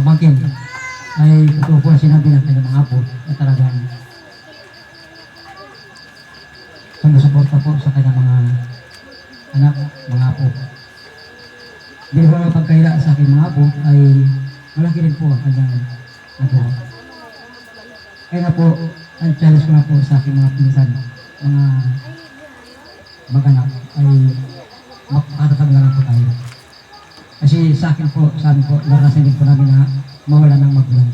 pamangkin ay totoo po ang sinabi ng kanyang mga apo na talagang sumusuporta po sa kanyang mga anak, mga apo. Hindi ko na pagkaila sa aking mga apo ay malaki rin po ang kanyang nagawa. Kaya na po, ang challenge ko na po sa aking mga pinsan, mga mag-anak ay makatatag na lang po tayo. Kasi sa akin po, sa amin po, narasan din po namin na mawala ng magulang.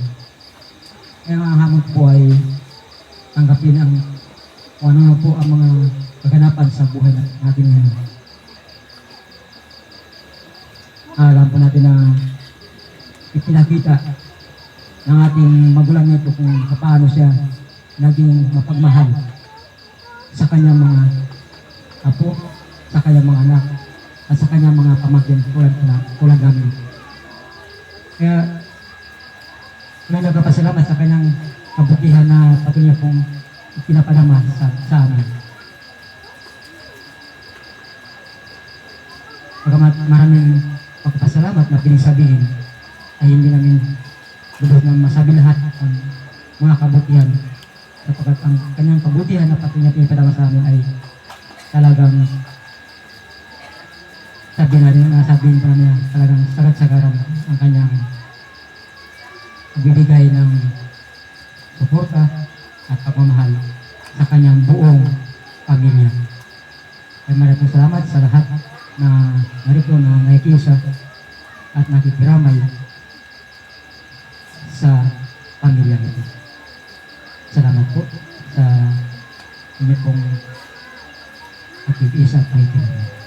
Kaya ang hamon po ay tanggapin ang kung ano po ang mga kaganapan sa buhay natin ngayon. Alam po natin na ipinakita ng ating magulang nito kung paano siya naging mapagmahal sa kanyang mga apo, sa kanyang mga anak, at sa kanyang mga pamangkin tulad namin. Kaya may nagpapasalamat sa kanyang kabutihan na patuloy pong pinapadama sa amin. Pagamat maraming pagpasalamat na pinisabihin ay hindi namin lubos na masabi lahat ang mga kabutihan, sapagkat ang kanyang kabutihan na patuloy na pinapadama sa amin ay talagang sabihin pa namin talagang sagat-sagaran ang kanyang bibigay ng suporta at pagmamahal sa kanyang buong pamilya. Ay maraming salamat sa lahat na narito na nakikiisa at nakikiramay sa pamilya nito. Salamat po sa inyo pong nakikiisa at nakikiramay.